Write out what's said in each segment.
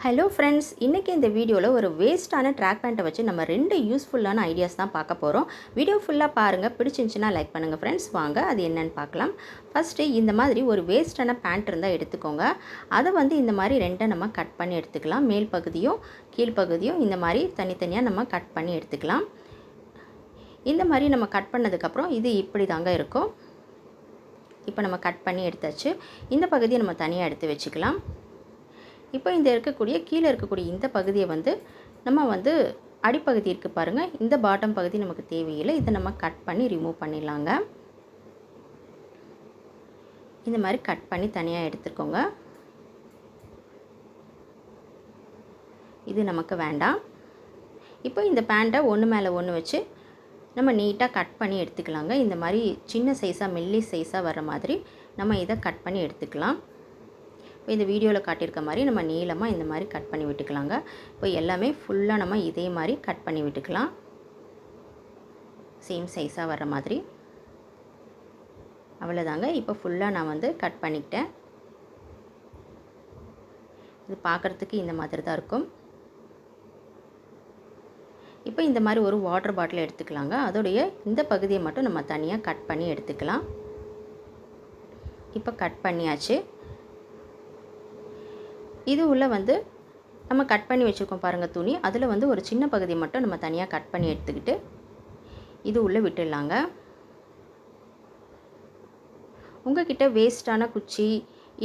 Hello friends, இன்றைக்கி இந்த வீடியோவில் ஒரு வேஸ்ட்டான ட்ராக் பேண்ட்டை வச்சு நம்ம 2 யூஸ்ஃபுல்லான ஐடியாஸ் தான் பார்க்க போகிறோம். வீடியோ ஃபுல்லாக பாருங்கள். பிடிச்சிருந்துச்சின்னா லைக் பண்ணுங்கள் ஃப்ரெண்ட்ஸ். வாங்க அது என்னென்னு பார்க்கலாம். ஃபஸ்ட்டு இந்த மாதிரி ஒரு வேஸ்ட்டான பேண்ட் இருந்தால் எடுத்துக்கோங்க. அதை இந்த மாதிரி 2 நம்ம கட் பண்ணி எடுத்துக்கலாம். மேல் பகுதியும் கீழ்ப்பகுதியும் இந்த மாதிரி தனித்தனியாக நம்ம கட் பண்ணி எடுத்துக்கலாம். இந்த மாதிரி நம்ம கட் பண்ணதுக்கப்புறம் இது இப்படி தாங்க இருக்கும். இப்போ நம்ம கட் பண்ணி எடுத்தாச்சு. இந்த பகுதியை நம்ம தனியாக எடுத்து வச்சுக்கலாம். இப்போ இந்த கீழே இருக்கக்கூடிய இந்த பகுதியை நம்ம அடிப்பகுதி இருக்குது பாருங்கள், இந்த பாட்டம் பகுதி நமக்கு தேவையில்லை. இதை நம்ம கட் பண்ணி ரிமூவ் பண்ணிடலாங்க. இந்த மாதிரி கட் பண்ணி தனியாக எடுத்துக்கோங்க. இது நமக்கு வேண்டாம். இப்போ இந்த பேண்ட்டை ஒன்று மேலே ஒன்று வச்சு நம்ம நீட்டாக கட் பண்ணி எடுத்துக்கலாங்க. இந்த மாதிரி சின்ன சைஸாக மெல்லி சைஸாக வர மாதிரி நம்ம இதை கட் பண்ணி எடுத்துக்கலாம். இப்போ இந்த வீடியோவில் காட்டியிருக்க மாதிரி நம்ம நீளமாக இந்த மாதிரி கட் பண்ணி விட்டுக்கலாங்க. இப்போ எல்லாமே ஃபுல்லாக நம்ம இதே மாதிரி கட் பண்ணி விட்டுக்கலாம். சேம் சைஸாக வர்ற மாதிரி. அவ்வளோதாங்க. இப்போ ஃபுல்லாக நான் கட் பண்ணிக்கிட்டேன். இது பார்க்குறதுக்கு இந்த மாதிரி தான் இருக்கும். இப்போ இந்த மாதிரி ஒரு வாட்டர் பாட்டில் எடுத்துக்கலாங்க. அதோடைய இந்த பகுதியை மட்டும் நம்ம தனியாக கட் பண்ணி எடுத்துக்கலாம். இப்போ கட் பண்ணியாச்சு. இது உள்ள நம்ம கட் பண்ணி வச்சுருக்கோம் பாருங்கள் துணி. அதில் ஒரு சின்ன பகுதி மட்டும் நம்ம தனியாக கட் பண்ணி எடுத்துக்கிட்டு இது உள்ளே விட்டுடலாங்க. உங்கள்கிட்ட வேஸ்ட்டான குச்சி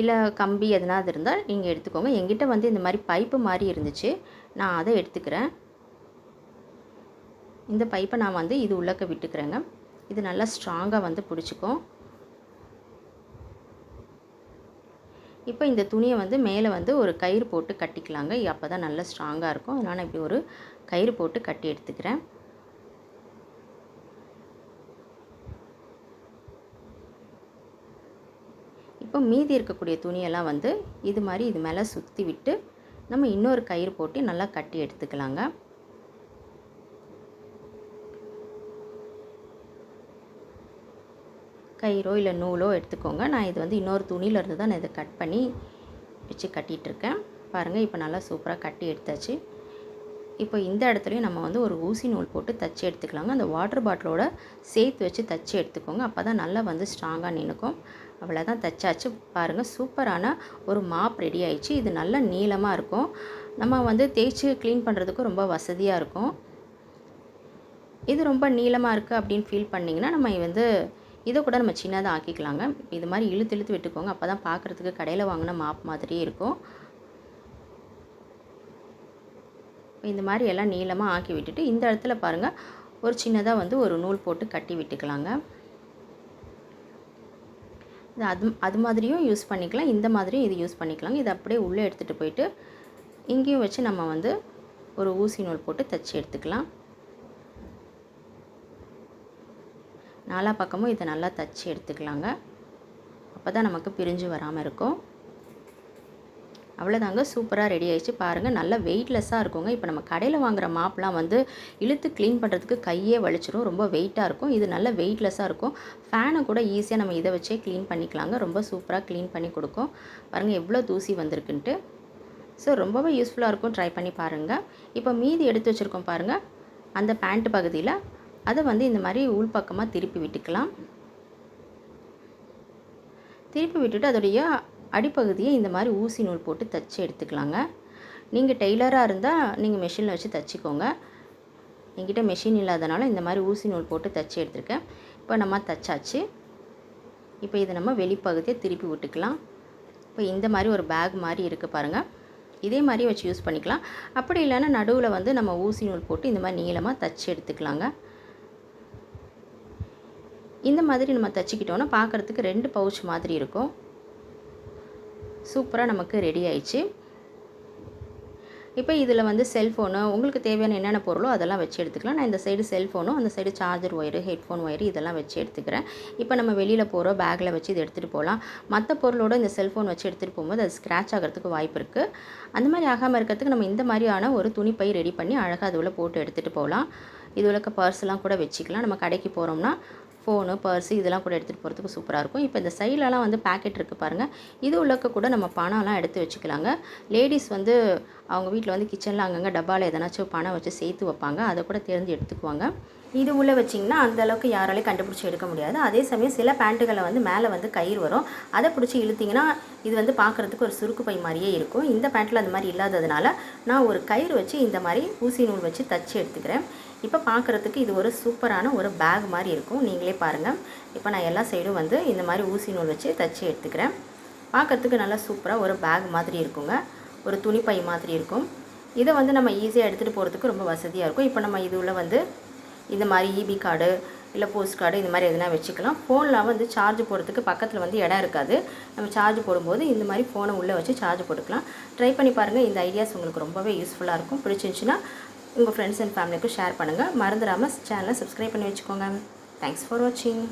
இல்லை கம்பி எதனாவது இருந்தால் நீங்கள் எடுத்துக்கோங்க. என்கிட்ட இந்த மாதிரி பைப்பு மாதிரி இருந்துச்சு, நான் அதை எடுத்துக்கிறேன். இந்த பைப்பை நான் இது உள்ளக்க விட்டுக்கிறேங்க. இது நல்லா ஸ்ட்ராங்காக பிடிச்சிக்கும். இப்போ இந்த துணியை மேலே ஒரு கயிறு போட்டு கட்டிக்கலாங்க. அப்போ தான் நல்லா ஸ்ட்ராங்காக இருக்கும். அதனால் நான் இப்படி ஒரு கயிறு போட்டு கட்டி எடுத்துக்கிறேன். இப்போ மீதி இருக்கக்கூடிய துணியெல்லாம் இது மாதிரி இது மேலே சுற்றி விட்டு நம்ம இன்னொரு கயிறு போட்டு நல்லா கட்டி எடுத்துக்கலாங்க. கயிறோ இல்லை நூலோ எடுத்துக்கோங்க. நான் இது இன்னொரு துணியிலேருந்து தான் நான் இதை கட் பண்ணி வச்சு கட்டிகிட்ருக்கேன். பாருங்கள், இப்போ நல்லா சூப்பராக கட்டி எடுத்தாச்சு. இப்போ இந்த இடத்துலையும் நம்ம ஒரு ஊசி நூல் போட்டு தச்சு எடுத்துக்கலாங்க. அந்த வாட்டர் பாட்டிலோட சேர்த்து வச்சு தச்சு எடுத்துக்கோங்க. அப்போ தான் நல்லா ஸ்ட்ராங்காக நின்றுக்கும். அவ்வளோதான், தச்சாச்சு. பாருங்கள், சூப்பரான ஒரு மாப் ரெடி ஆயிடுச்சு. இது நல்லா நீளமாக இருக்கும். நம்ம தேய்ச்சி க்ளீன் பண்ணுறதுக்கும் ரொம்ப வசதியாக இருக்கும். இது ரொம்ப நீளமாக இருக்குது அப்படின்னு ஃபீல் பண்ணிங்கன்னா நம்ம இதை கூட நம்ம சின்னதாக ஆக்கிக்கலாங்க. இது மாதிரி இழுத்து இழுத்து விட்டுக்கோங்க. அப்போ தான் பார்க்குறதுக்கு கடையில் வாங்கின மாப் மாதிரியே இருக்கும். இந்த மாதிரி எல்லாம் நீளமாக ஆக்கி விட்டுட்டு இந்த இடத்துல பாருங்கள், ஒரு சின்னதாக ஒரு நூல் போட்டு கட்டி விட்டுக்கலாங்க. அது மாதிரியும் யூஸ் பண்ணிக்கலாம், இந்த மாதிரியும் இது யூஸ் பண்ணிக்கலாங்க. இதை அப்படியே உள்ளே எடுத்துகிட்டு போயிட்டு இங்கேயும் வச்சு நம்ம ஒரு ஊசி நூல் போட்டு தைச்சி எடுத்துக்கலாம். நாலா பக்கமும் இதை நல்லா தச்சு எடுத்துக்கலாங்க. அப்போ தான் நமக்கு பிரிஞ்சு வராமல் இருக்கும். அவ்வளோதாங்க, சூப்பராக ரெடி ஆயிடுச்சு. பாருங்கள், நல்லா வெயிட்லெஸ்ஸாக இருக்குங்க. இப்போ நம்ம கடையில் வாங்குகிற மாப்லாம் இழுத்து க்ளீன் பண்ணுறதுக்கு கையே வலிச்சிடும், ரொம்ப வெயிட்டாக இருக்கும். இது நல்ல வெயிட்லெஸ்ஸாக இருக்கும். ஃபேனை கூட ஈஸியாக நம்ம இதை வச்சே க்ளீன் பண்ணிக்கலாங்க. ரொம்ப சூப்பராக க்ளீன் பண்ணி கொடுக்கும். பாருங்கள் எவ்வளோ தூசி வந்திருக்குன்ட்டு. ஸோ ரொம்பவே யூஸ்ஃபுல்லாக இருக்கும். ட்ரை பண்ணி பாருங்கள். இப்போ மீதி எடுத்து வச்சுருக்கோம் பாருங்கள், அந்த பேண்ட் பகுதியில் அதை இந்த மாதிரி உள்பக்கமாக திருப்பி விட்டுக்கலாம். திருப்பி விட்டுட்டு அதோடைய அடிப்பகுதியை இந்த மாதிரி ஊசி நூல் போட்டு தைச்சி எடுத்துக்கலாங்க. நீங்கள் டெய்லராக இருந்தால் நீங்கள் மெஷினில் வச்சு தைச்சிக்கோங்க. என்கிட்ட மெஷின் இல்லாதனால இந்த மாதிரி ஊசி நூல் போட்டு தைச்சி எடுத்துருக்கேன். இப்போ நம்ம தைச்சாச்சு. இப்போ இதை நம்ம வெளிப்பகுதியை திருப்பி விட்டுக்கலாம். இப்போ இந்த மாதிரி ஒரு பேக் மாதிரி இருக்குது பாருங்கள், இதே மாதிரி வச்சு யூஸ் பண்ணிக்கலாம். அப்படி இல்லைன்னா நடுவில் நம்ம ஊசி நூல் போட்டு இந்த மாதிரி நீளமாக தைச்சி எடுத்துக்கலாங்க. இந்த மாதிரி நம்ம தைச்சிக்கிட்டோன்னா பார்க்குறதுக்கு 2 பவுச் மாதிரி இருக்கும். சூப்பராக நமக்கு ரெடி ஆயிடுச்சு. இப்போ இதில் செல்ஃபோனு உங்களுக்கு தேவையான என்னென்ன பொருளோ அதெல்லாம் வச்சு எடுத்துக்கலாம். நான் இந்த சைடு செல்ஃபோனும் அந்த side charger wire, headphone wire இதெல்லாம் வச்சு எடுத்துக்கிறேன். இப்போ நம்ம வெளியில் போகிறோம், பேக்கில் வச்சு இதை எடுத்துகிட்டு போகலாம். மற்ற பொருளோட இந்த செல்ஃபோன் வச்சு எடுத்துகிட்டு போகும்போது அது ஸ்க்ராட்ச் ஆகிறதுக்கு வாய்ப்பு இருக்குது. அந்த மாதிரி ஆகாமல் இருக்கிறதுக்கு நம்ம இந்த மாதிரியான ஒரு துணிப்பை ரெடி பண்ணி அழகாக அது உள்ள போட்டு எடுத்துகிட்டு போகலாம். இது உள்ள பர்ஸ்லாம் கூட வச்சுக்கலாம். நம்ம கடைக்கு போகிறோம்னா ஃபோனு, பர்ஸு இதெல்லாம் கூட எடுத்துகிட்டு போகிறதுக்கு சூப்பராக இருக்கும். இப்போ இந்த சைட்லலாம் வந்து பாக்கெட் இருக்குது பாருங்கள். இது உள்ளக்க கூட நம்ம பணம்லாம் எடுத்து வச்சுக்கலாங்க. லேடீஸ் வந்து அவங்க வீட்டில் வந்து கிச்சனில் அங்கங்கே டப்பாவில் எதனாச்சும் பணம் வச்சு சேர்த்து வைப்பாங்க. அதை கூட தெரிஞ்சு எடுத்துக்குவாங்க. இது உள்ளே வச்சிங்கன்னா அந்தளவுக்கு யாராலையும் கண்டுபிடிச்சி எடுக்க முடியாது. அதே சமயம் சில பேண்ட்டுகளை வந்து மேலே வந்து கயிறு வரும். அதை பிடிச்சி இழுத்திங்கன்னா இது வந்து பார்க்குறதுக்கு ஒரு சுருக்கு பை மாதிரியே இருக்கும். இந்த பேண்ட்டில் அந்த மாதிரி இல்லாததுனால நான் ஒரு கயிறு வச்சு இந்த மாதிரி ஊசி நூல் வச்சு தச்சு எடுத்துக்கிறேன். இப்போ பார்க்குறதுக்கு இது ஒரு சூப்பரான ஒரு பேக் மாதிரி இருக்கும். நீங்களே பாருங்கள். இப்போ நான் எல்லா சைடும் வந்து இந்த மாதிரி ஊசி நூல் வச்சு தச்சு எடுத்துக்கிறேன். பார்க்குறதுக்கு நல்லா சூப்பராக ஒரு பேக் மாதிரி இருக்குங்க. ஒரு துணிப்பை மாதிரி இருக்கும். இதை வந்து நம்ம ஈஸியாக எடுத்துகிட்டு போகிறதுக்கு ரொம்ப வசதியாக இருக்கும். இப்போ நம்ம இது உள்ள வந்து இந்த மாதிரி இபி கார்டு இல்லை போஸ்ட் கார்டு இந்த மாதிரி எதுனா வச்சுக்கலாம். ஃபோனில் வந்து சார்ஜ் போடுறதுக்கு பக்கத்தில் வந்து இடம் இருக்காது. நம்ம சார்ஜ் போடும்போது இந்த மாதிரி ஃபோனை உள்ளே வச்சு சார்ஜ் போட்டுக்கலாம். ட்ரை பண்ணி பாருங்கள். இந்த ஐடியாஸ் உங்களுக்கு ரொம்பவே யூஸ்ஃபுல்லாக இருக்கும். பிடிச்சிருந்துச்சின்னா உங்கள் ஃப்ரெண்ட்ஸ் அண்ட் ஃபேமிலிக்கும் ஷேர் பண்ணுங்கள். மறந்துடாமல் சேனலை சப்ஸ்கிரைப் பண்ணி வச்சுக்கோங்க. தேங்க்ஸ் ஃபார் வாட்சிங்.